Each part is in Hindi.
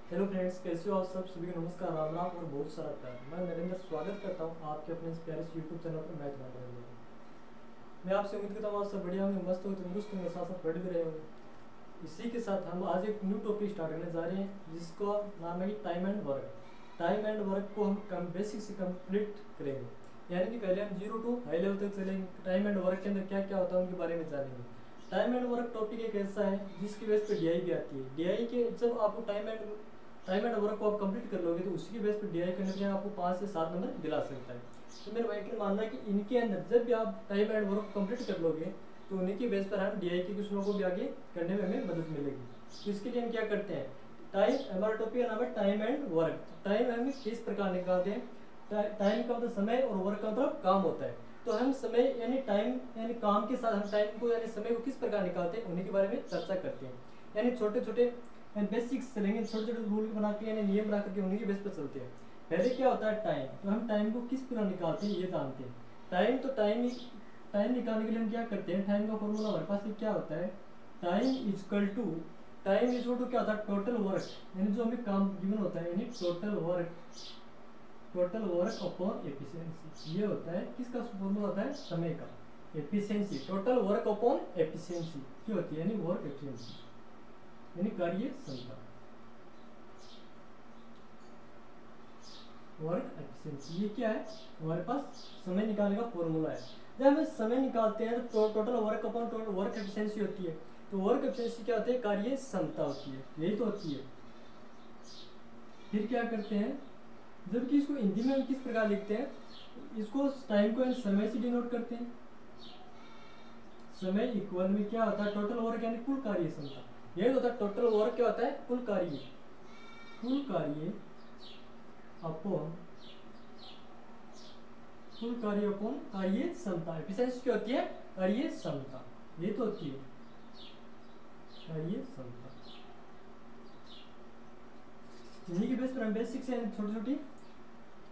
हेलो फ्रेंड्स, कैसे हो आप सब? सभी को नमस्कार, राम राम और बहुत सारा प्यार। मैं नरेंद्र स्वागत करता हूँ आपके अपने इस प्यारे से यूट्यूब चैनल पर मैथ मैटर में। मैं आपसे उम्मीद करता हूँ आप सब बढ़िया होंगे, मस्त होंगे, तंदुरुस्त होंगे, साथ साथ पढ़ भी रहे होंगे। इसी के साथ हम आज एक न्यू टॉपिक स्टार्ट करने जा रहे हैं जिसका नाम है time and work. Time and work को हम कम बेसिक से कंप्लीट करेंगे, यानी कि पहले हम जीरो टू हाई लेवल तक चलेंगे। टाइम एंड वर्क के अंदर क्या क्या होता है उनके बारे में जानेंगे। टाइम एंड वर्क टॉपिक एक ऐसा है जिसकी बेस पे डीआई भी आती है। डीआई के जब आपको टाइम एंड वर्क को आप कंप्लीट कर लोगे तो उसकी बेस पे डीआई करने के लिए आपको 5 से 7 नंबर दिला सकता है। तो मेरा वैकल्पिक मानना है कि इनके अंदर जब भी आप टाइम एंड वर्क को कंप्लीट कर लोगे तो उन्हीं की बेस पर हम डीआई के क्वेश्चनों को भी आगे करने में हमें मदद मिलेगी। तो इसके लिए हम क्या करते हैं, हमारा टॉपिक का नाम है टाइम एंड वर्क। टाइम हम किस प्रकार निकालते हैं, टाइम का मतलब समय और वर्क का मतलब काम होता है। तो हम समय यानी टाइम यानी काम के साथ हम टाइम को यानी समय को किस प्रकार निकालते हैं उन्हीं के बारे में चर्चा करते हैं। यानी छोटे छोटे बेसिक्स चलेंगे, छोटे छोटे रूल बना के यानी नियम बना करके उन्हीं के बेस पर चलते हैं। पहले क्या होता है टाइम, तो हम टाइम को किस प्रकार निकालते हैं ये जानते हैं। टाइम निकालने के लिए हम क्या करते हैं, टाइम का फॉर्मूला हमारे पास क्या होता है, टाइम इजकल टू क्या होता है, टोटल वर्क यानी जो हमें काम गिवन होता है, यानी टोटल वर्क अपॉन एफिशिएंसी। ये होता है किसका फॉर्मूला होता है, समय का। Efficiency, total work upon efficiency क्या होती है, यानी वर्क एफिशिएंसी यानी कार्य क्षमता। वर्क एफिशिएंसी ये क्या है, हमारे पास समय निकालने का फॉर्मूला है। जब हम समय निकालते हैं तो total work upon total work efficiency होती है। तो वर्क एफिशिएंसी क्या होती है, कार्य क्षमता होती है, यही तो होती है। फिर क्या करते हैं, जबकि इसको हिंदी में हम किस प्रकार लिखते हैं, इसको टाइम को समय से डिनोट करते हैं। समय इक्वल में क्या होता है, टोटल वर्क यानी कुल कार्य क्षमता। यही होता है टोटल वर्क क्या होता है, कुल कार्य अपॉन कार्य क्षमता। एफिशिएंसी क्या होती है, कार्य क्षमता, ये तो होती है कार्य क्षमता। इन्हीं के बेस पर हम बेसिक से छोटी छोटी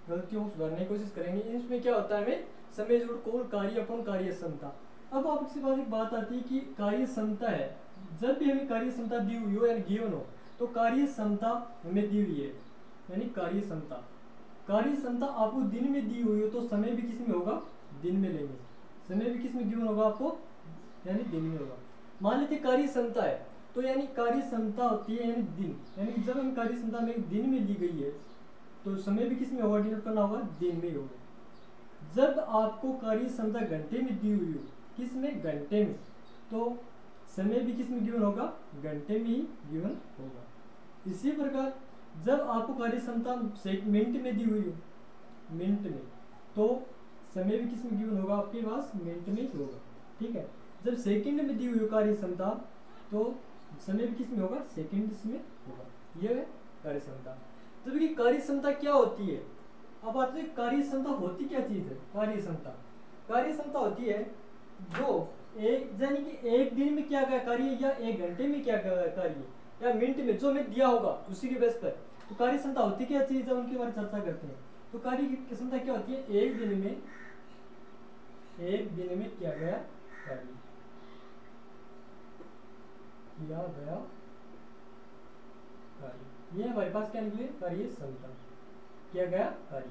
गलतियों को सुधारने की कोशिश करेंगे। इसमें क्या होता है, हमें समय जोड़ कुल कार्य अपॉन कार्य क्षमता। अब आपके पास एक बात आती है कि कार्य क्षमता है, जब भी हमें कार्य क्षमता दी हुई हो यानी गिवन हो तो कार्य क्षमता हमें दी हुई है, यानी कार्य क्षमता आपको दिन में दी हुई हो तो समय भी किस में होगा, दिन में लेंगे। समय भी किस में गिवन होगा आपको, यानी दिन में होगा। मान लेते कार्य क्षमता है तो यानी कार्य क्षमता होती है यानी दिन, यानी जब हम कार्य क्षमता में दिन में ली गई है तो समय भी किस में होगा, डिनोट करना होगा, दिन में होगा। जब आपको कार्य क्षमता घंटे में दी हुई हो, किस में, घंटे में, तो समय भी किस में गिवन होगा, घंटे में ही गिवन होगा। इसी प्रकार जब आपको कार्य क्षमता मिनट में दी हुई हो, मिनट में, तो समय भी किस में गिवन होगा, आपके पास मिनट में ही होगा। ठीक है, जब सेकंड में दी हुई हो कार्य क्षमता तो समय भी किस में होगा, सेकंड में होगा। यह है कार्य क्षमता। तो देखिए कार्य क्षमता क्या होती है, अब आते हैं कार्य क्षमता होती क्या चीज है। कार्य क्षमता होती है जो एक यानी कि एक दिन में क्या क्या कार्य या एक घंटे में क्या क्या कार्य या मिनट में जो हमें दिया होगा उसी के बेस पर। तो कार्य क्षमता होती क्या चीज है उनके बारे में चर्चा करते हैं। तो कार्य की क्षमता क्या होती है, एक दिन में किया गया कार्य, ये हमारे पास क्या निकले, कार्य क्षमता, किया गया कार्य।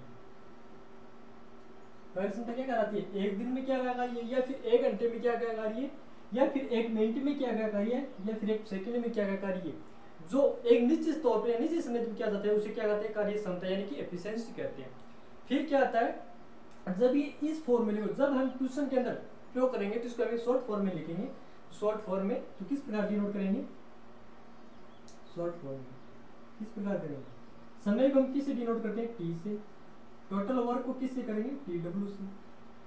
कार्य क्षमता क्या कराती है, एक दिन में किया गया कार्य या फिर एक घंटे में किया गया कार्य या फिर एक मिनट में किया गया कार्य या फिर एक सेकंड में किया गया कार्य, जो एक निश्चित तौर पर निश्चित समय में किया जाता है उसे क्या कहते हैं, कार्य क्षमता यानी कि एफिशिएंसी कहते हैं। फिर क्या आता है, जब ये इस फॉर्मूले को जब हम क्वेश्चन के अंदर प्रयोग करेंगे तो इसको हम शॉर्ट फॉर्म में लिखेंगे। शॉर्ट फॉर्म में तो किस प्रकार डिनोट करेंगे, शॉर्ट फॉर्म में किस प्रकार करेंगे, समय को हम किससे डिनोट करते हैं, टी से, टोटल वर्क को किससे करेंगे, टी डब्ल्यू से,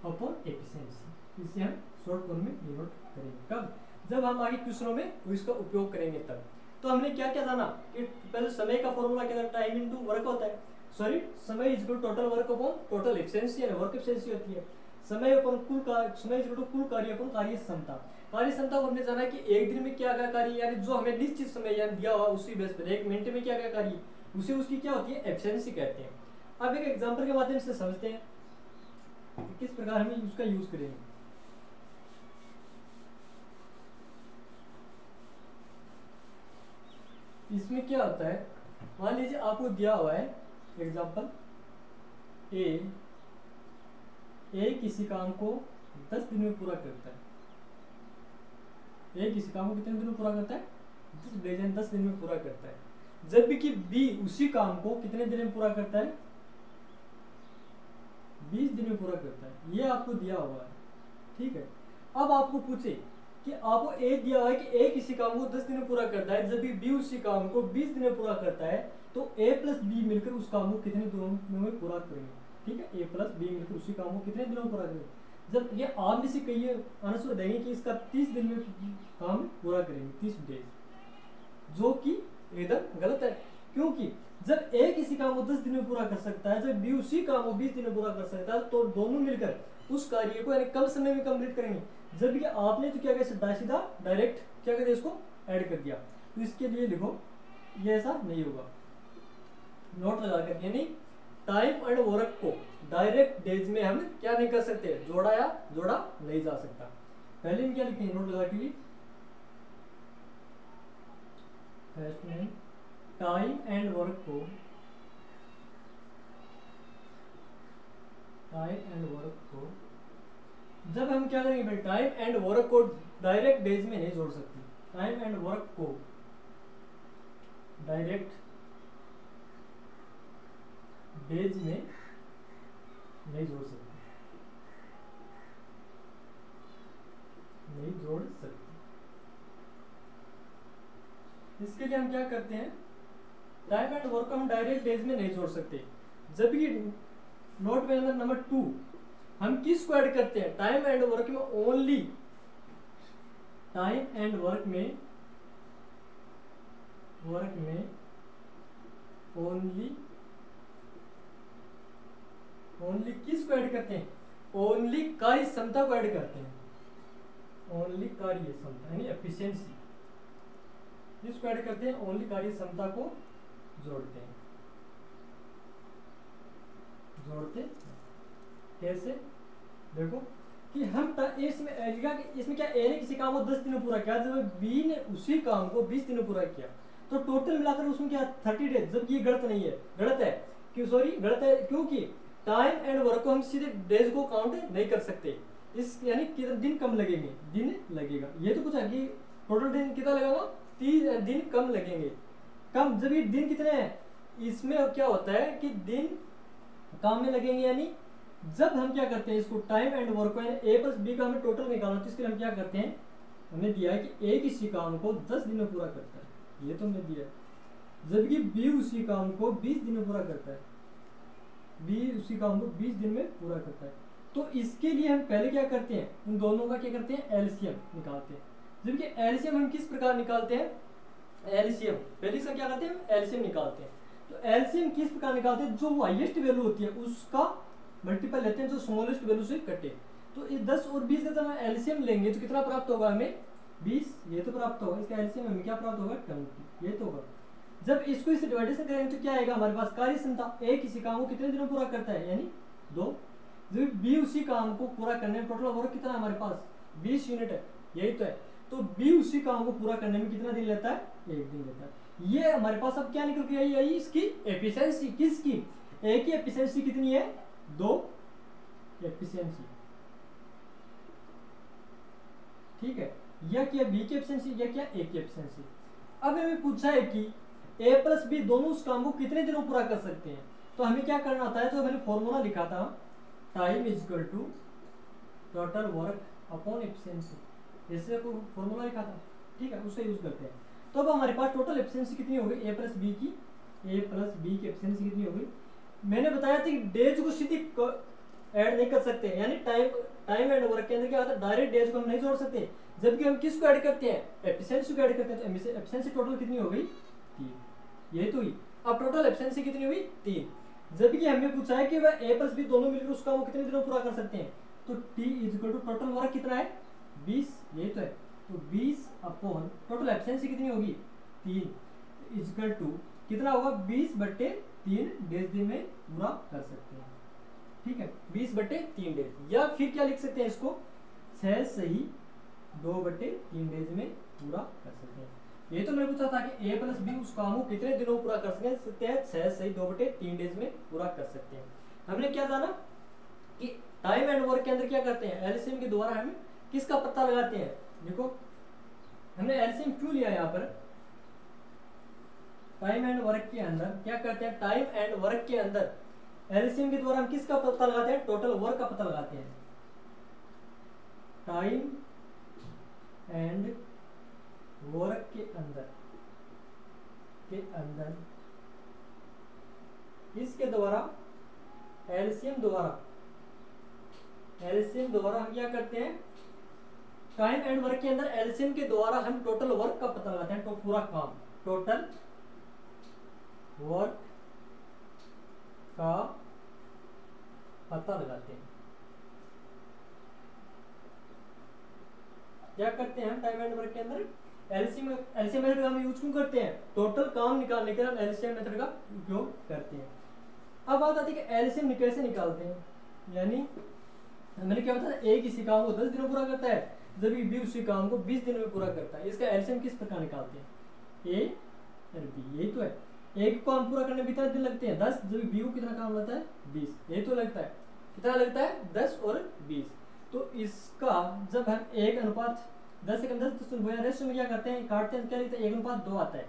अपॉन एफिशिएंसी, इसे हम शॉर्ट फॉर्म में डिनोट करेंगे। कब, जब हम आगे क्वेश्चनों में इसका उपयोग करेंगे तब। तो हमने क्या क्या जाना कि पहले समय का फॉर्मूला क्या था, टाइम इनटू वर्क होता है, सॉरी समय is equal total work upon total efficiency यानी वर्क एफिशिएंसी होती है। समय अपॉन समय इज इक्वल टू कुल कार्य अपॉन कार्य क्षमता। कार्य क्षमता को हमने जाना कि एक दिन में क्या गया कार्य यानी जो हमें निश्चित समय यानी दिया हुआ उसी बेस पर, एक मिनट में क्या गया कार्य उसे उसकी क्या होती है, एफिशिएंसी कहते हैं। अब एक एग्जांपल के माध्यम से समझते हैं कि किस प्रकार हम उसका यूज करेंगे। इसमें क्या होता है, मान लीजिए आपको दिया हुआ है एग्जाम्पल ए किसी काम को 10 दिन में पूरा करता है। ए किसी काम को कितने दिनों में पूरा करता है? 10 दिन में पूरा करता है। जब कि बी उसी काम को कितने दिन में पूरा करता है? 20 दिन में पूरा करता है। ये आपको दिया हुआ है, ठीक है। अब आपको पूछे कि आपको ए दिया हुआ है कि ए किसी काम को 10 दिन में पूरा करता है, जब बी उसी काम को 20 दिन में पूरा करता है, तो ए प्लस बी मिलकर उस काम को कितने दिनों में पूरा करेंगे? ठीक है, ए प्लस बी मिलकर उसी काम को कितने दिनों में पूरा करेंगे? जब ये आप में से कई आंसर देंगे कि इसका 30 दिन में काम पूरा करेंगे, 30 डेज, जो कि एकदम गलत है। क्योंकि जब ए किसी काम को 10 दिन में पूरा कर सकता है, जब बी उसी काम को 20 दिन में पूरा कर सकता है, तो दोनों मिलकर उस कार्य को यानी कम समय में कंप्लीट करेंगे। जबकि आपने तो क्या किया, सीधा डायरेक्ट क्या कर दिया, इसको ऐड कर दिया। तो इसके लिए लिखो ये ऐसा नहीं होगा, नोट लगा कर, यानी टाइम एंड वर्क को डायरेक्ट डेज में हम क्या नहीं कर सकते, जोड़ा या जोड़ा नहीं जा सकता। पहले हम क्या लिखेंगे, नोट लगा के, फर्स्ट में टाइम एंड वर्क को जब हम क्या करेंगे भाई, टाइम एंड वर्क को डायरेक्ट डेज में नहीं जोड़ सकते। टाइम एंड वर्क को डायरेक्ट डेज में नहीं जोड़ सकते, इसके लिए हम क्या करते हैं, टाइम एंड वर्क को हम डायरेक्ट डेज में नहीं जोड़ सकते। जबकि नोट में नंबर 2 हम किस को ऐड करते हैं, टाइम एंड वर्क में ओनली, टाइम एंड वर्क में ओनली किस को ऐड करते हैं, ओनली कार्य क्षमता को ऐड करते हैं, ओनली कार्य क्षमता यानी एफिशिएंसी, किसको ऐड करते हैं, ओनली कार्य क्षमता को जोड़ते हैं। कैसे, देखो कि हम इसमें क्या ए ने किसी काम को 10 दिन में पूरा किया, जब बी ने उसी काम को 20 दिन में पूरा किया, तो टोटल मिलाकर उसमें क्या 30 डेज। जब ये गलत नहीं है, गलत है क्योंकि टाइम एंड वर्क को हम सीधे डेज को काउंट नहीं कर सकते, इस यानी कितने दिन कम लगेंगे, दिन लगेगा। ये तो कुछ है कि टोटल दिन कितना लगेगा, 30 दिन कम लगेंगे। कम जब ये दिन कितने हैं, इसमें क्या होता है कि दिन काम में लगेंगे, यानी जब हम क्या करते हैं, इसको टाइम एंड वर्क को ए प्लस बी का हमें टोटल निकालना, तो इसके लिए हम क्या करते हैं, हमें दिया है कि ए किसी काम को 10 दिन में पूरा करता है, ये तो हमें दिया है, जबकि बी उसी काम को 20 दिन में पूरा करता है, तो इसके लिए हम पहले क्या करते हैं, इन दोनों का क्या करते हैं, एलसीएम निकालते हैं। जबकि एलसीएम हम किस प्रकार निकालते हैं, एलसीएम पहले इसका क्या करते हैं, एलसीएम निकालते हैं। तो एलसीएम किस प्रकार निकालते हैं, जो हाईएस्ट वैल्यू होती है उसका मल्टीपल लेते हैं, जो स्मॉलेस्ट वैल्यू से कटे। तो ये 10 और 20 का जब हम एलसीएम लेंगे तो कितना प्राप्त होगा हमें, 20, ये तो प्राप्त होगा। इसका एलसीएम हमें क्या प्राप्त होगा, 20, ये तो होगा। जब इसको इसे डिवाइडेशन करेंगे तो क्या आएगा हमारे पास, कार्य क्षमता ए किसी काम को कितने दिनों पूरा करता है, यानी 2। जब बी उसी काम को पूरा करने में टोटल वर्क कितना है हमारे पास, 20 यूनिट है, यही तो है। तो बी उसी काम को पूरा करने में कितना दिन लेता है, 1 दिन लेता है। ये हमारे पास अब क्या निकल के आई है, इसकी एफिशिएंसी, किसकी, ए की एफिशिएंसी कितनी है, 2 एफिशिएंसी, ठीक है। या क्या बी की एफिशिएंसी, या क्या ए की एफिशिएंसी। अब हमें पूछा है कि ए प्लस बी दोनों उस काम को कितने दिनों पूरा कर सकते हैं, तो हमें क्या करना होता है, तो मैंने फॉर्मूला लिखा था, time is equal to total work upon efficiency, ऐसे को फॉर्मूला लिखा था, ठीक है, उसका यूज करते हैं। तो अब हमारे पास टोटल एफिशिएंसी कितनी हो गई, ए प्लस बी की एफिशिएंसी कितनी हो गई। मैंने बताया था कि डेज को सीधी ऐड नहीं कर सकते, यानी टाइम एंड वर्क के अंदर क्या होता है, डायरेक्ट डेज को हम नहीं जोड़ सकते। जबकि हम किसको ऐड करते हैं, एफिशिएंसी को ऐड करते हैं। तो एफिशिएंसी टोटल कितनी हो गई, 3, ये तो हुई। अब टोटल एफिशिएंसी कितनी हुई, 3। जबकि हमें पूछा है कि वह ए प्लस बी दोनों मिलकर उस काम को कितने दिनों पूरा कर सकते हैं, तो T is equal to total work कितना है, 20, ये तो है। तो 20 अपॉन टोटल एफिशिएंसी कितनी होगी, 3, इज इक्वल टू कितना होगा, 20/3 डेज दिन में पूरा कर सकते हैं, ठीक है, 20/3 डेज। या फिर क्या लिख सकते हैं इसको, 6 सही 2/3 डेज में पूरा कर सकते हैं। ये तो मैंने पूछा था कि ए प्लस बी उस काम को कितने दिनों में पूरा कर सकते हैं 6 सही 2/3 डेज में पूरा कर सकते हैं। हमने क्या जाना कि टाइम एंड वर्क के अंदर क्या करते हैं, एलसीएम के द्वारा हम किसका पता लगाते हैं। देखो हमने एलसीएम क्यों लिया यहाँ पर, टाइम एंड वर्क के अंदर क्या करते हैं, टाइम एंड वर्क के अंदर एलसीएम के द्वारा हम किसका पता लगाते हैं, टोटल वर्क का पता लगाते हैं। टाइम एंड वर्क के अंदर इसके द्वारा एलसीएम द्वारा हम क्या करते हैं, टाइम एंड वर्क के अंदर एलसीएम के द्वारा हम टोटल वर्क का पता लगाते हैं। तो पूरा काम टोटल वर्क का पता लगाते हैं। क्या करते हैं हम टाइम एंड वर्क के अंदर एलसीएम मेथड का हम यूज क्यों करते हैं, टोटल काम निकालने के लिए हम एलसीएम मेथड का उपयोग करते हैं। अब बात आती है कि एलसीएम कैसे निकालते हैं, यानी मैंने क्या बताया, ए किसी काम को 10 दिनों पूरा करता है जबकि बी उसी काम को 20 दिनों में पूरा करता है। इसका एलसीएम किस प्रकार निकालते हैं, ए और बी, यही तो है। ए को काम पूरा करने में कितना दिन लगते हैं 10, जबकि बी को कितना काम लगता है 20, यही तो लगता है। कितना लगता है 10 और 20। तो इसका जब हम 1:10 रेशियो में क्या करते हैं, काटते हैं, क्या लिखते हैं 1:2 आता है।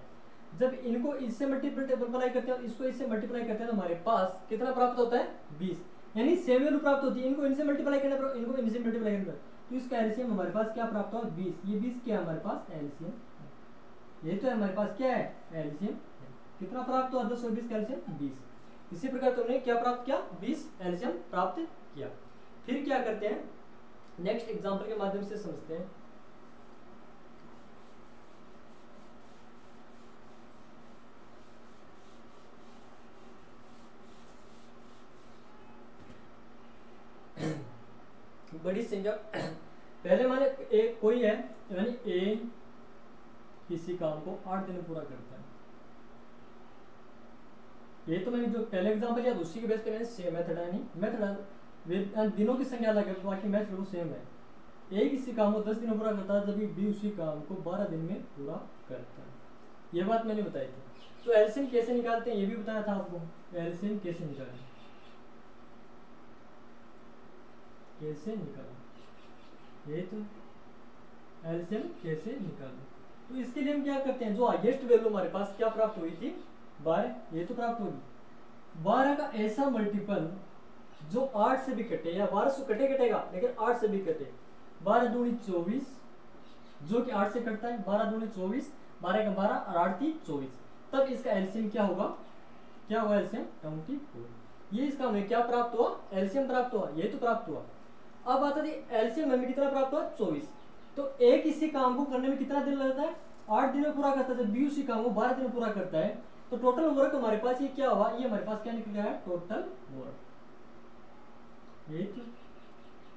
जब इनको इससे मल्टीप्लाई करते हैं, इसको इससे मल्टीप्लाई करते हैं तो हमारे पास कितना प्राप्त होता है 20, यानी सेम वैल्यू प्राप्त होती है। इनको इनसे मल्टीप्लाई करने पर, इनको इनसे मल्टीप्लाई करने पर, तो इसका एलसीएम हमारे पास क्या प्राप्त हुआ 20। ये 20 क्या है हमारे पास एलसीएम, ये तो है हमारे पास क्या है एलसीएम। कितना प्राप्त हुआ 10 और 20 का एलसीएम 20। इसी प्रकार तुमने क्या प्राप्त किया 20 एलसीएम प्राप्त किया। फिर क्या करते हैं, नेक्स्ट एग्जांपल के माध्यम से समझते हैं। बड़ी संख्या पहले माने एक कोई है, यानी ए किसी काम को 8 दिन में पूरा करता है। ये तो मैंने जो पहले एग्जांपल लिया उसी के बेस पे सेम मेथड है, नहीं मेथड दिनों की संख्या अलग है, बाकी मेथड वो सेम है। ए किसी काम को 10 दिन में पूरा करता है जबकि बी उसी काम को 12 दिन में पूरा करता है। ये बात मैंने बताई थी। तो एलसीएम कैसे निकालते हैं ये भी बताया था आपको। एलसीएम कैसे निकालें, कैसे निकालें, ये तो एलसीएम कैसे निकालें। तो इसके लिए हम क्या करते हैं, जो हाईएस्ट वैल्यू हमारे पास क्या प्राप्त हुई थी 12, ये तो प्राप्त होगी। 12 का ऐसा मल्टीपल जो 8 से भी कटे, या 12 से कटेगा लेकिन 8 से भी कटे। 12 दूनी 24 जो कि 8 से कटता है, 12 दूनी 24, 12 का 12 और 8 की 24, तब इसका एलसीएम क्या होगा, क्या होगा एलसीएम 24। ये इसका हमें क्या प्राप्त हुआ एलसीएम प्राप्त हुआ, ये तो प्राप्त हुआ। अब आता है एलसीएम हमें कितना प्राप्त हुआ 24। तो एक इसी काम को करने में कितना दिन लगता है 8 दिन में पूरा करता है, जब बी उसी काम को 12 दिन में पूरा करता है। तो टोटल वर्क हमारे पास ये क्या हुआ, ये हमारे पास क्या निकल गया है टोटल वर्क। ये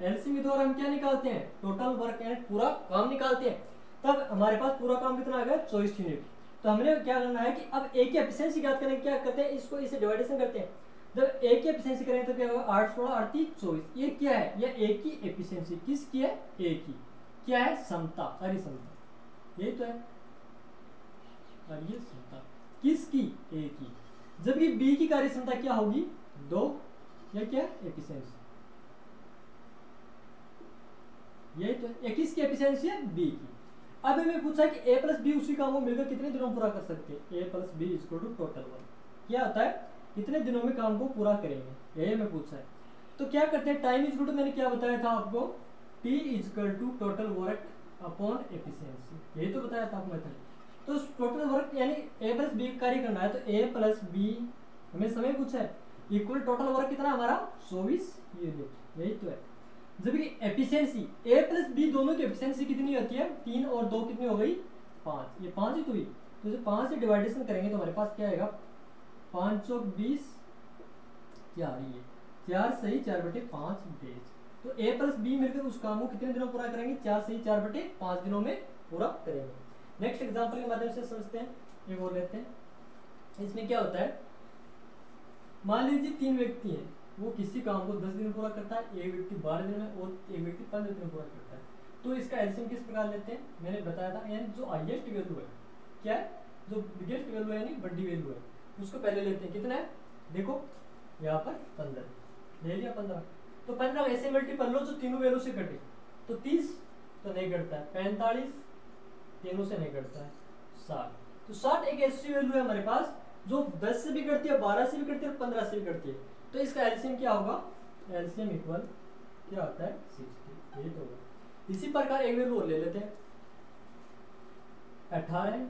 एलसीएम के द्वारा हम क्या निकालते हैं टोटल वर्क, यानी पूरा काम निकालते हैं। तब हमारे पास पूरा काम कितना आ गया 24 यूनिट। तो हमने क्या करना है कि अब ए की एफिशिएंसी ज्ञात करने क्या करते हैं, इसको इसे डिवाइडेशन करते हैं। जब ए की एफिशिएंसी करेंगे तो क्या होगा 8 16 8 24। ये क्या है, ये ए की एफिशिएंसी, किसकी है ए की, क्या है समता, सारी समता, यही तो है। और ये समता किसकी ए की, जबकि बी की कार्य क्षमता क्या होगी 2, या क्या एफिशिएंसी, यही तो है। किसकी एफिशिएंसी है बी की। अब हमें पूछा कि ए प्लस बी उसी काम को मिलकर कितने दिनों में पूरा कर सकते हैं। A plus B equal to total work, क्या होता है कितने दिनों में काम को पूरा करेंगे, ये हमें पूछा है। तो क्या करते हैं, टाइम इक्वल टू मैंने क्या बताया था आपको, T equal to total work upon efficiency, यही तो बताया था आपको मेथड। तो टोटल वर्क यानी ए प्लस बी कार्य करना है, तो ए प्लस बी हमें समय पूछा है इक्वल टोटल वर्क कितना हमारा 24 यूनिट, यही तो है। जबकि एफिशिएंसी ए प्लस बी दोनों की एफिशिएंसी कितनी होती है 3 और 2 कितनी हो गई 5, ये 5 ही तो हुई। तो जब 5 से डिवाइडेशन करेंगे तो हमारे पास क्या आएगा 5 और 20 क्या आ रही है 4 सही 4/5 डेज। तो ए प्लस बी मिलकर उस काम को कितने दिनों पूरा करेंगे 4 सही 4/5 दिनों में पूरा करेंगे। नेक्स्ट एग्जांपल के माध्यम से समझते हैं, एक और लेते हैं। इसमें क्या होता है, मान लीजिए 3 व्यक्ति हैं, वो किसी काम को 10 दिन में पूरा करता है, एक व्यक्ति 12 दिन में और एक व्यक्ति 15 दिन में पूरा करता है। तो इसका एलसीएम किस प्रकार लेते हैं, मैंने बताया था, यानी जो हाईएस्ट वैल्यू है क्या है, जो बिगेस्ट वैल्यू है यानी बड़ी वैल्यू है उसको पहले लेते हैं। कितना है देखो यहाँ पर 15 ले लिया 15, तो 15 ऐसे मल्टीपल लो जो तीनों वैल्यू से कटे, तो 30 तो नहीं कटता है, 45 तीनों से नहीं कटता है, 60। तो 60 एक ऐसी वैल्यू है हमारे पास जो 10 से भी कटती है, 12 से भी कटती है और 15 से भी कटती है। तो इसका एलसीएम क्या होगा, एलसीएम इक्वल क्या आता है 60, यही तो होगा। इसी प्रकार एक वैल्यू और ले लेते हैं 18,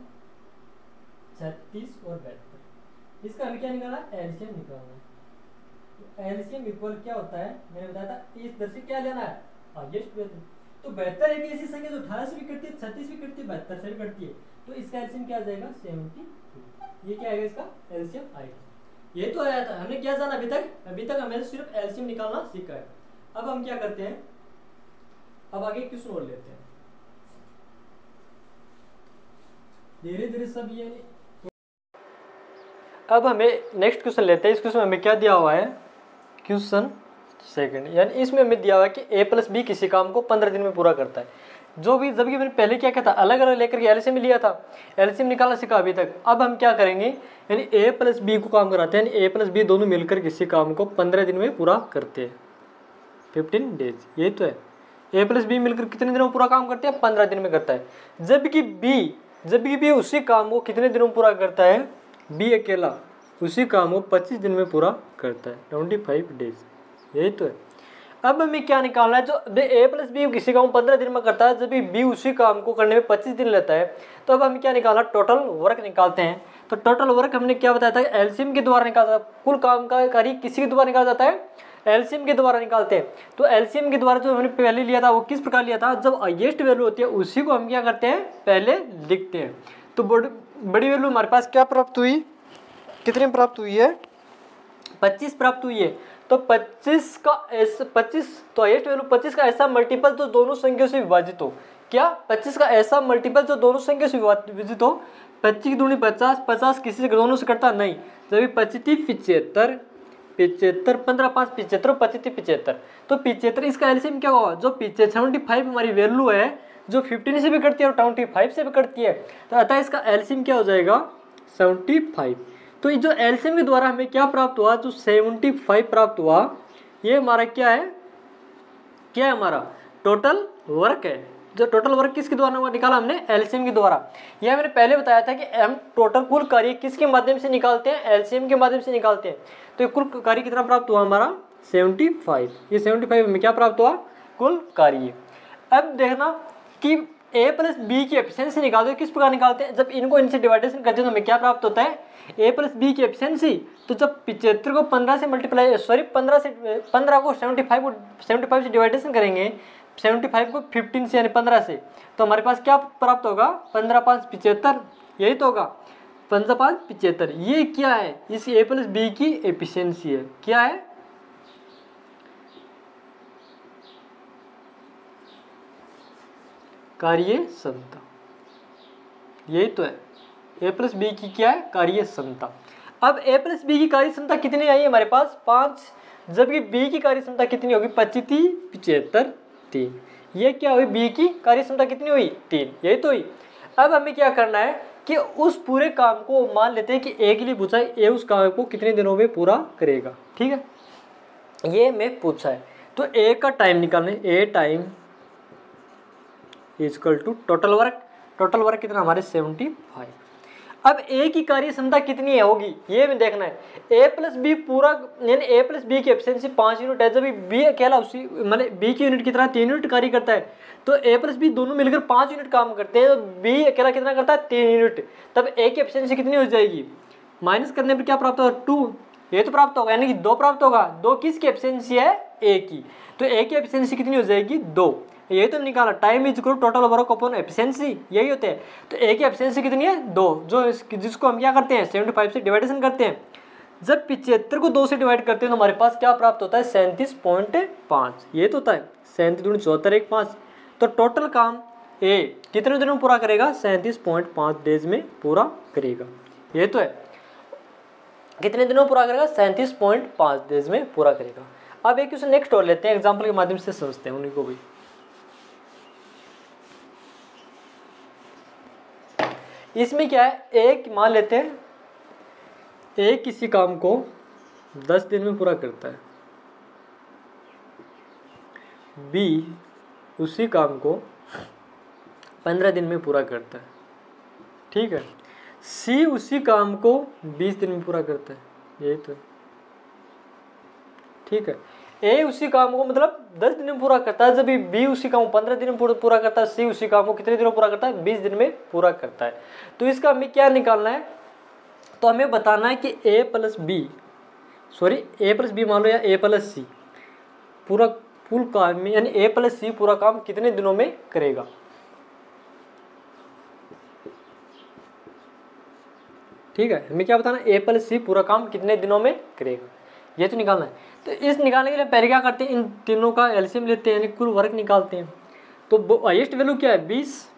36 और 72। इसका हमें क्या निकालना है, एलसीएम निकालना है। तो एलसीएम इक्वल क्या होता है, मैंने बताया था इस तरह से क्या लेना है, हाईएस्ट वैल्यू। तो 72 एक ऐसी संख्या जो 18 से भी कटती है, 36 भी कटती है, 72 से भी कटती है। तो इसका एलसीएम क्या आ जाएगा 72। ये क्या आएगा इसका एलसीएम आएगा। ये तो आया था, हमने क्या जाना अभी तक हमें सिर्फ एलसीएम निकालना सीखा है। अब हम क्या करते हैं, अब आगे क्वेश्चन और लेते हैं धीरे धीरे सब ये। अब हमें नेक्स्ट क्वेश्चन लेते हैं। इस क्वेश्चन में हमें क्या दिया हुआ है, क्वेश्चन सेकंड, यानी इसमें हमें दिया हुआ है कि a प्लस बी किसी काम को 15 दिन में पूरा करता है। जो भी जबकि मैंने पहले क्या किया था, अलग अलग लेकर के एलसीएम लिया था, एलसीएम निकालना सीखा अभी तक। अब हम क्या करेंगे, यानी a प्लस बी को काम कराते हैं, यानी a प्लस बी दोनों मिलकर किसी काम को 15 दिन में पूरा करते हैं, 15 डेज। यही तो है, a प्लस बी मिलकर कितने दिनों में पूरा काम करते हैं, 15 दिन में करता है। जबकि बी उसी काम को कितने दिनों में पूरा करता है, बी अकेला उसी काम को 25 दिन में पूरा करता है, 25 डेज। यही तो है। अब हमें क्या निकालना है, जो a प्लस बी किसी काम 15 दिन में करता है, जब बी उसी काम को करने में 25 दिन लेता है, तो अब हमें क्या निकालना, टोटल वर्क निकालते हैं। तो टोटल वर्क हमने क्या बताया था, एलसीएम के द्वारा निकालता है। कुल काम का कार्य किसी के द्वारा निकाला जाता है, एलसीएम के द्वारा निकालते हैं। तो एलसीएम के द्वारा जो हमने पहले लिया था वो किस प्रकार लिया था, जब हाईएस्ट वैल्यू होती है उसी को हम क्या करते हैं, पहले लिखते हैं। तो बड़ी वैल्यू हमारे पास क्या प्राप्त हुई, कितनी प्राप्त हुई है, 25 प्राप्त हुई है। तो 25 का ऐसा 25, तो हाईएस्ट वैल्यू 25 का ऐसा मल्टीपल जो दोनों संख्याओं से विभाजित हो। क्या 25 का ऐसा मल्टीपल जो दोनों संख्या से विभाजित हो। 25 दूनी 50, 50 किसी से दोनों से कटता नहीं। जब 25 75, 75 15 5 75, 25 75, तो 75 इसका एलसीएम क्या होगा, जो 75 हमारी वैल्यू है जो 15 से भी कटती है और 25 से भी कटती है, तो अतः इसका एलसीएम क्या हो जाएगा 75। तो ये जो एलसीएम के द्वारा हमें क्या प्राप्त हुआ, जो 75 प्राप्त हुआ, ये हमारा क्या है हमारा टोटल वर्क है। जो टोटल वर्क किसके द्वारा निकाला हमने, एलसीएम के द्वारा। यह मैंने पहले बताया था कि हम टोटल कुल कार्य किसके माध्यम से निकालते हैं, एलसीएम के माध्यम से निकालते हैं। तो कुल कार्य कितना प्राप्त हुआ हमारा 75। ये 75 में क्या प्राप्त हुआ, कुल कार्य। अब देखना कि a प्लस बी की एफिशिएंसी निकालते हैं, किस प्रकार निकालते हैं, जब इनको इनसे डिवाइडेशन करते हैं तो हमें क्या प्राप्त होता है, a प्लस बी की एफिशिएंसी। तो जब 75 को 15 से मल्टीप्लाई 15 को 75 से डिवाइडेशन करेंगे, 75 को 15 से यानी 15 से, तो हमारे पास क्या प्राप्त होगा, 15 5 75, यही तो होगा 15 5 75। ये क्या है, इस a प्लस बी की एफिशिएंसी है। क्या है, कार्य क्षमता। यही तो है, a प्लस बी की क्या है, कार्य क्षमता। अब a प्लस बी की कार्य क्षमता कितनी आई है हमारे पास 5, जबकि b की कार्य क्षमता कितनी होगी 25 75 3। ये क्या हुई, b की कार्य क्षमता कितनी हुई 3, यही तो हुई। अब हमें क्या करना है कि उस पूरे काम को मान लेते हैं कि a के लिए पूछा है, a उस काम को कितने दिनों में पूरा करेगा। ठीक है, ये मैं पूछा है। तो a का टाइम निकालना है, a time equal to total work. Total work कितना हमारे 75। अब ए की कार्य क्षमता कितनी है होगी, ये भी देखना है। ए प्लस बी पूरा यानी ए प्लस बी की एफिशिएंसी 5 यूनिट है, जब बी अकेला उसी मतलब बी की यूनिट कितना 3 यूनिट कार्य करता है, तो ए प्लस बी दोनों मिलकर 5 यूनिट काम करते हैं, तो बी अकेला कितना करता है 3 यूनिट। तब ए की एफिशिएंसी कितनी हो जाएगी, माइनस करने पर क्या प्राप्त होगा 2, ये तो प्राप्त होगा, यानी कि 2 प्राप्त होगा। 2 किसकी एफिशिएंसी है, ए की, तो ए की एफिशिएंसी कितनी हो जाएगी 2। यही तो निकाला, time is equal total work upon efficiency, यही होते हैं। तो ए की एफिशिएंसी कितनी है 2, जो जिसको हम क्या करते हैं 75 से डिवाइडेशन करते हैं। जब 75 को 2 से डिवाइड करते हैं तो हमारे पास क्या प्राप्त होता है 37.5, ये तो होता है 37 दूनी 74 1 5। तो टोटल काम ए कितने दिनों में पूरा करेगा 37.5 डेज में पूरा करेगा, ये तो है। कितने दिनों में पूरा करेगा 37.5 डेज में पूरा करेगा। अब एक क्वेश्चन नेक्स्ट और लेते हैं, एग्जाम्पल के माध्यम से समझते हैं उन्हीं को भी। इसमें क्या है, एक मान लेते हैं ए किसी काम को 10 दिन में पूरा करता है, बी उसी काम को 15 दिन में पूरा करता है, ठीक है। सी उसी काम को 20 दिन में पूरा करता है, यही तो है, ठीक है। ए उसी काम को मतलब 10 दिन में पूरा करता है, जब बी उसी काम को 15 दिन में पूरा करता है, सी उसी काम को कितने दिनों पूरा करता है, 20 दिन में पूरा करता है। तो इसका हमें क्या निकालना है, तो हमें बताना है कि ए प्लस बी मान लो या ए प्लस सी पूरा फुल काम में, यानी ए प्लस सी पूरा काम कितने दिनों में करेगा। ठीक है, हमें क्या बताना, ए प्लस सी पूरा काम कितने दिनों में करेगा, ये तो निकालना है। तो इस निकालने के लिए पहले क्या करते हैं, इन तीनों का एलसीएम लेते हैं, यानी कुल वर्क निकालते हैं। तो हाईएस्ट वैल्यू क्या है, 20,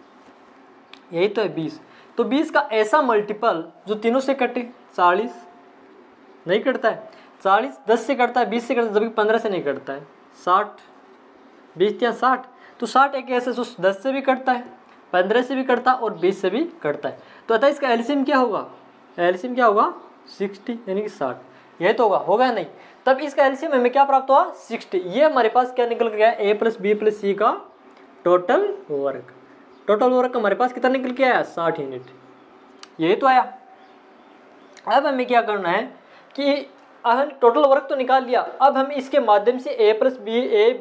यही तो है 20। तो 20 का ऐसा मल्टीपल जो तीनों से कटे, 40 नहीं कटता है, 40 10 से कटता है, 20 से कटता है, जबकि 15 से नहीं कटता है, 60 20 या 60। तो 60 एक ऐसे जो 10 से भी कटता है, 15 से भी कटता है और 20 से भी कटता है। तो अतः इसका एलसीएम क्या होगा, एलसीएम क्या होगा 60, यानी कि 60, यही तो होगा नहीं। तब इसका एलसीएम हमें क्या प्राप्त हुआ 60। ये हमारे पास क्या निकल गया, ए प्लस बी प्लस सी का टोटल वर्क। टोटल वर्क हमारे पास कितना निकल के आया, 60 यूनिट, यही तो आया। अब हमें क्या करना है कि हम टोटल वर्क तो निकाल लिया, अब हम इसके माध्यम से ए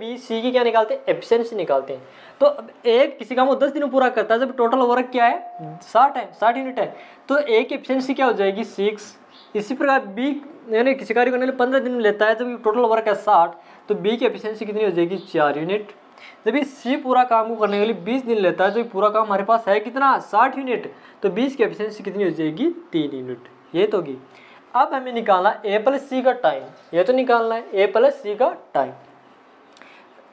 बी सी की क्या निकालते हैं, एफिशिएंसी निकालते हैं। तो अब एक किसी काम को 10 दिन में पूरा करता है, जब टोटल वर्क क्या है 60 यूनिट है, तो ए की एफिशिएंसी क्या हो जाएगी 6। इसी प्रकार बी यानी किसी कार्य करने के लिए 15 दिन लेता है, जब टोटल वर्क है 60, तो बी की एफिशिएंसी कितनी हो जाएगी 4 यूनिट। जब सी पूरा काम को करने के लिए 20 दिन लेता है, जो पूरा काम हमारे पास है कितना 60 यूनिट, तो 20 की एफिशिएंसी कितनी हो जाएगी 3 यूनिट, ये तो होगी। अब हमें निकालना ए प्लस सी का टाइम, ये तो निकालना है ए प्लस सी का टाइम,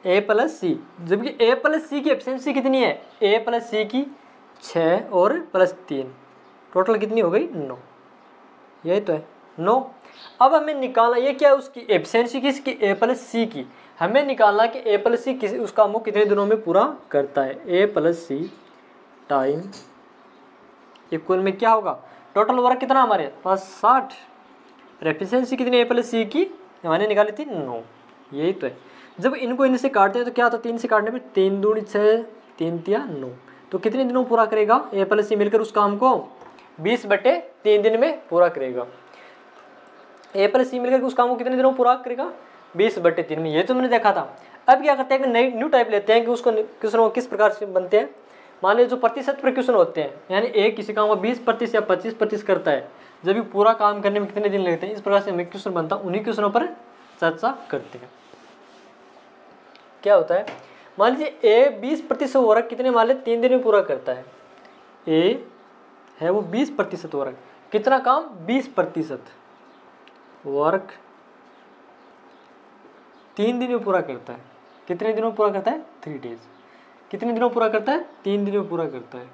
ए प्लस सी, जबकि ए प्लस सी की एफिशिएंसी कितनी है, ए प्लस सी की 6 और प्लस 3 टोटल कितनी हो गई 9, यही तो है 9। अब हमें निकालना ये क्या है, उसकी एफिशिएंसी किसकी, ए प्लस सी की। हमें निकालना कि ए प्लस सी किसी उस काम को कितने दिनों में पूरा करता है, ए प्लस सी टाइम इक्वल में क्या होगा, टोटल वर्क कितना हमारे पास 60, एफिशिएंसी कितनी ए प्लस सी की हमने निकाली थी 9, यही तो है। जब इनको इनसे काटते हैं तो क्या होता है, 3 से काटने में 3 दूनी 6, 3 तिया 9, तो कितने दिनों पूरा करेगा ए प्लस सी मिलकर उस काम को 20/3 दिन में पूरा करेगा। ए प्लस सी मिलकर उस काम को कितने दिनों पूरा करेगा 20/3 में, ये तो मैंने देखा था। अब क्या करते हैं कि नई न्यू टाइप लेते हैं कि उसको क्वेश्चन किस प्रकार से बनते हैं। मान लीजिए जो प्रतिशत पर क्वेश्चन होते हैं, यानी एक किसी काम को 20% या 25% करता है, जब भी पूरा काम करने में कितने दिन लगते हैं, इस प्रकार से हमें क्वेश्चन बनता है, उन्हीं क्वेश्चनों पर चर्चा करते हैं। क्या होता है, मान लीजिए ए 20% वर्क कितने मान लें 3 दिन में पूरा करता है, ए है वो 20% वर्क, कितना काम 20% वर्क 3 दिन में पूरा करता है। कितने दिनों में पूरा करता है 3 डेज। कितने दिनों में पूरा करता है 3 दिन में पूरा करता है।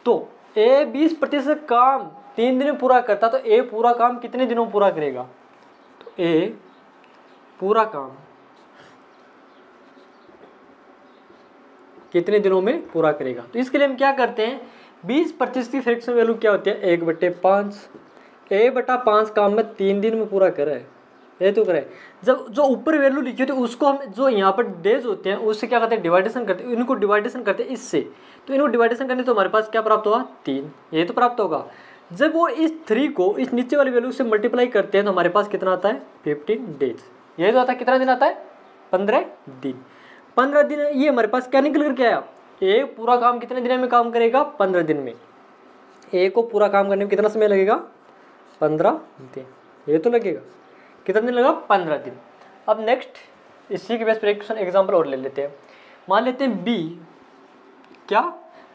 तो ए 20% काम 3 दिन में पूरा करता है, तो ए पूरा काम कितने दिनों में पूरा करेगा, तो ए पूरा काम कितने दिनों में पूरा करेगा। तो इसके लिए हम क्या करते हैं, 20% की फ्रैक्शन वैल्यू क्या होती है 1/5। a/5 काम में 3 दिन में पूरा करे, ये तो करे। जब जो ऊपर वैल्यू लिखी होती है उसको हम जो यहाँ पर डेज होते हैं उससे क्या करते हैं डिवाइडेशन करते हैं, इनको डिवाइडेशन करते हैं इससे, तो इनको डिवाइडेशन करने तो हमारे पास क्या प्राप्त होगा 3, ये तो प्राप्त होगा। जब वो इस 3 को इस नीचे वाली वैल्यू से मल्टीप्लाई करते हैं तो हमारे पास कितना आता है 15 डेज, ये तो आता है कितना दिन आता है 15 दिन। 15 दिन ये हमारे पास क्या निकल करके आया, ए पूरा काम कितने दिन में काम करेगा 15 दिन में, ए को पूरा काम करने में कितना समय लगेगा 15 दिन, ये तो लगेगा। कितना दिन लगा 15 दिन। अब नेक्स्ट इसी के बेस पर एक क्वेश्चन एग्जाम्पल और ले लेते हैं। मान लेते हैं बी क्या,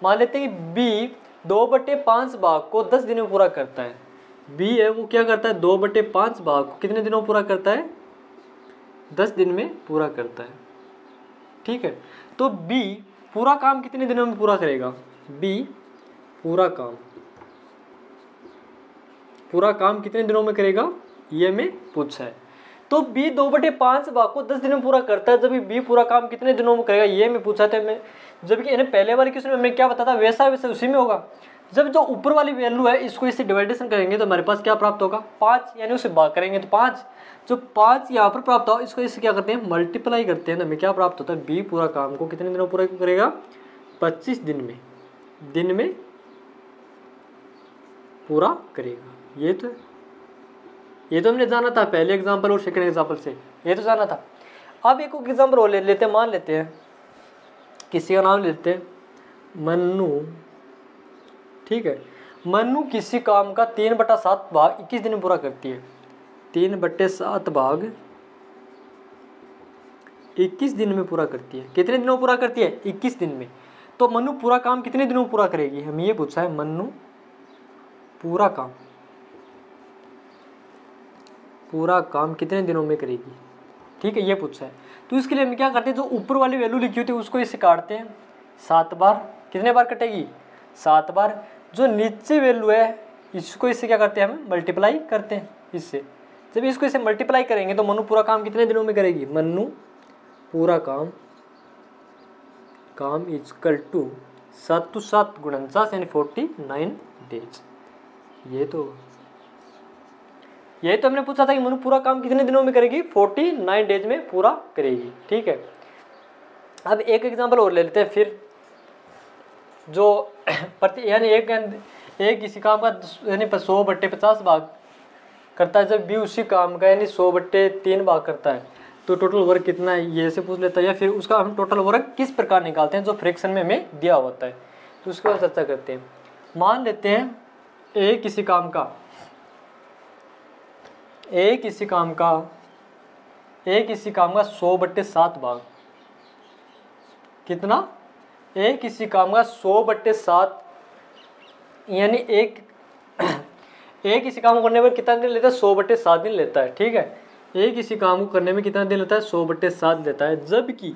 मान लेते हैं कि बी 2/5 भाग को 10 दिन में पूरा करता है। बी है वो क्या करता है 2/5 भाग को कितने दिनों में पूरा करता है 10 दिन में पूरा करता है, ठीक है। तो बी पूरा काम कितने दिनों में पूरा करेगा, बी पूरा काम कितने दिनों में करेगा, ये हमें पूछा है। तो बी 2/5 भाग को 10 दिनों में पूरा करता है, जब बी पूरा काम कितने दिनों में करेगा ये मैं पूछा था। मैं जबकि इन्हें पहले वाले क्वेश्चन में मैं क्या बताता वैसा वैसा उसी में होगा। जब जो ऊपर वाली वैल्यू है इसको इससे डिवाइडेशन करेंगे तो हमारे पास क्या प्राप्त होगा 5, यानी उसे भाग करेंगे तो 5, जो 5 यहाँ पर प्राप्त हो इसको इससे क्या करते हैं मल्टीप्लाई करते हैं तो हमें क्या प्राप्त होता है बी पूरा काम को कितने दिनों पूरा करेगा 25 दिन में पूरा करेगा। ये तो हमने जाना था पहले एग्जाम्पल और सेकंड एग्जाम्पल से, ये तो जाना था। अब एक एग्जाम्पल और ले लेते हैं, मान लेते हैं किसी का नाम लेते हैं मन्नू, ठीक है। मन्नू किसी काम का 3/7 भाग 21 दिन में पूरा करती है। 3/7 भाग 21 दिन में पूरा करती है। कितने दिनों में पूरा करती है 21 दिन में। तो मन्नू पूरा काम कितने दिनों में पूरा करेगी, हम ये पूछा है मन्नू पूरा काम कितने दिनों में करेगी, ठीक है, ये पूछा है। तो इसके लिए हम क्या करते हैं जो ऊपर वाली वैल्यू लिखी होती है उसको इससे काटते हैं 7 बार, कितने बार कटेगी 7 बार। जो नीचे वैल्यू है इसको इससे क्या करते हैं हम मल्टीप्लाई करते हैं इससे। जब इसको इससे मल्टीप्लाई करेंगे तो मन्नू पूरा काम कितने दिनों में करेगी, मन्नू पूरा काम इक्वल टू 7 to 7 49 यानी 49 डेज। ये तो हमने पूछा था कि मनु पूरा काम कितने दिनों में करेगी 49 डेज में पूरा करेगी, ठीक है। अब एक एग्जांपल और ले लेते हैं फिर, जो यानी एक इसी काम का यानी 100/50 भाग करता है, जब बी उसी काम का यानी 100/3 भाग करता है तो टोटल वर्क कितना है ये से पूछ लेता है, या फिर उसका हम टोटल वर्क किस प्रकार निकालते हैं जो फ्रैक्शन में हमें दिया होता है, तो उसके बाद चर्चा करते हैं। मान लेते हैं ए किसी काम का 100/7 भाग कितना, किसी काम का 100/7 यानी एक किसी काम को करने पर कितना दिन लेता है 100/7 दिन लेता है, ठीक है। किसी काम को करने में कितना दिन लेता है 100/7 लेता है, जबकि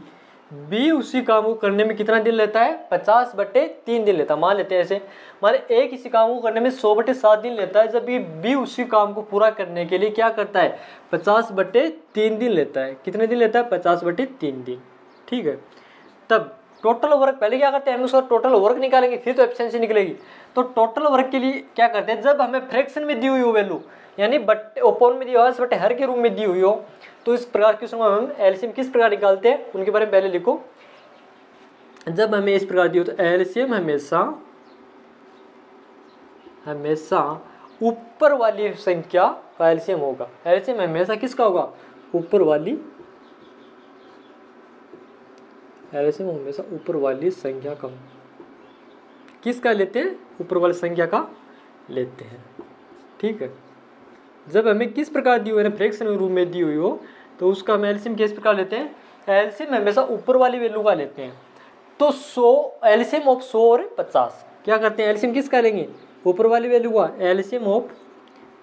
बी उसी काम को करने में कितना दिन लेता है 50/3 दिन लेता है। मान लेते हैं ऐसे, मान किसी काम को करने में 100/7 दिन लेता है, जब बी उसी काम को पूरा करने के लिए क्या करता है 50/3 दिन लेता है। कितने दिन लेता है 50/3 दिन, ठीक है। तब टोटल वर्क पहले क्या करते हैं हम उसका टोटल वर्क निकालेंगे फिर तो एफिशिएंसी निकलेगी। तो टोटल वर्क के लिए क्या करते हैं, जब हमें फ्रैक्शन में दी हुई हो वैल्यू यानी बट्टे ओपन में दी हो बटे हर के रूप में दी हुई हो, तो इस प्रकार के उसमें हम एलसीएम किस प्रकार निकालते हैं उनके बारे में पहले लिखो। जब हमें इस प्रकार दी हो तो एलसीएम हमेशा ऊपर वाली संख्या का एलसीएम होगा। एलसीएम हमेशा किसका होगा ऊपर वाली, एलसीएम हमेशा ऊपर वाली संख्या का, किसका लेते हैं ऊपर वाली संख्या का लेते हैं, ठीक है। जब हमें किस प्रकार दी हुई है फ्रैक्शन रूप में दी हुई हो तो उसका हम एलसीएम किस प्रकार लेते हैं, एलसीएम हमेशा ऊपर वाली वैल्यू का लेते हैं। तो 100 एलसीएम ऑफ 100 और 50 क्या करते हैं एलसीएम किसका लेंगे ऊपर वाली वैल्यू का, एलसीएम ऑफ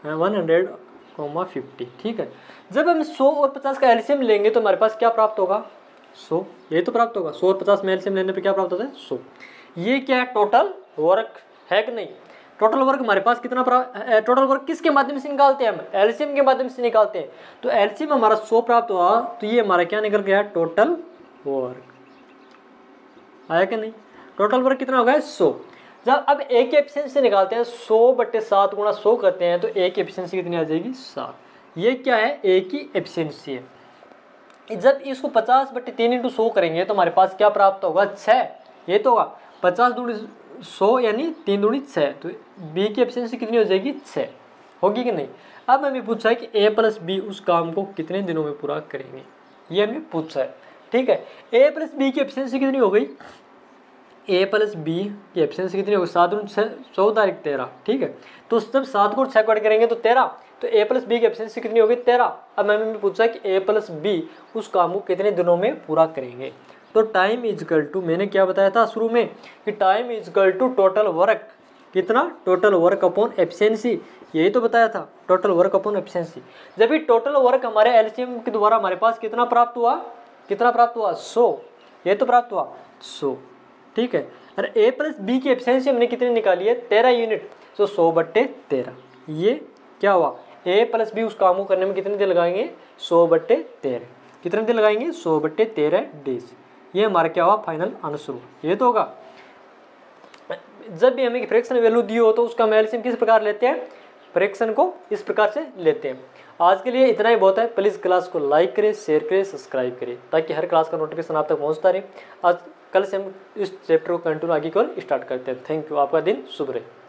100,50, ठीक है। जब हम 100 और 50 का एलसीएम लेंगे तो हमारे पास क्या प्राप्त होगा 100, ये तो प्राप्त होगा। 100 और 50 में एलसीएम लेने पे क्या प्राप्त होता है 100। ये क्या है टोटल वर्क है कि नहीं। टोटल वर्क हमारे पास कितना टोटल वर्क किसके माध्यम से निकालते हैं हम एलसीएम के माध्यम से निकालते हैं। तो एलसीएम हमारा 100 प्राप्त हुआ तो ये हमारा क्या निकल गया टोटल वर्क, आया कि नहीं। टोटल वर्क कितना होगा 100। जब अब ए की एफिशिएंसी निकालते हैं 100/7 गुणा 100 करते हैं तो ए की एफिशिएंसी कितनी आ जाएगी 7। ये क्या है ए की एफिशिएंसी है। जब इसको 50/3 × 100 करेंगे तो हमारे पास क्या प्राप्त होगा 6, ये तो होगा 50 × 100 यानी 3 दूनी 6, तो बी की एफिशिएंसी कितनी हो जाएगी 6, होगी कि नहीं। अब हमें पूछा है कि ए प्लस बी उस काम को कितने दिनों में पूरा करेंगे, ये हमें पूछा है, ठीक है। ए प्लस बी की एफिशिएंसी कितनी हो गई, ए प्लस बी की एफिशिएंसी कितनी होगी 7 × 6 14 13, ठीक है। तो जब 7 को 6 कट करेंगे तो 13, तो ए प्लस बी की एफिशिएंसी कितनी होगी 13। अब हमें पूछा है कि ए प्लस बी उस काम को कितने दिनों में पूरा करेंगे। तो टाइम इजकल टू मैंने क्या बताया था शुरू में कि time is equal to total work, कितना टोटल वर्क अपॉन एफिशिएंसी, यही तो बताया था टोटल वर्क अपॉन एफिशिएंसी। जब भी टोटल वर्क हमारे एलसीएम के द्वारा हमारे पास कितना प्राप्त हुआ 100, ये तो प्राप्त हुआ 100, ठीक है। और ए प्लस बी की एफिशिएंसी हमने कितनी निकाली है 13 यूनिट, तो 100/13। ये क्या हुआ ए प्लस बी उस काम को करने में कितने दिन लगाएंगे 100/13। कितने दिन लगाएंगे 100/13 डेज। ये हमारा क्या हुआ फाइनल आंसर हुआ। ये तो होगा। जब भी हमें फ्रैक्शन वैल्यू दी हो तो उसका हम एलसीएम किस प्रकार लेते हैं, फ्रैक्शन को इस प्रकार से लेते हैं। आज के लिए इतना ही बहुत है। प्लीज़ क्लास को लाइक करें, शेयर करें, सब्सक्राइब करें ताकि हर क्लास का नोटिफिकेशन आप तक पहुंचता रहे। आज कल से हम इस चैप्टर को कंटिन्यू आगे की ओर स्टार्ट करते हैं। Thank you. आपका दिन शुभ रहे।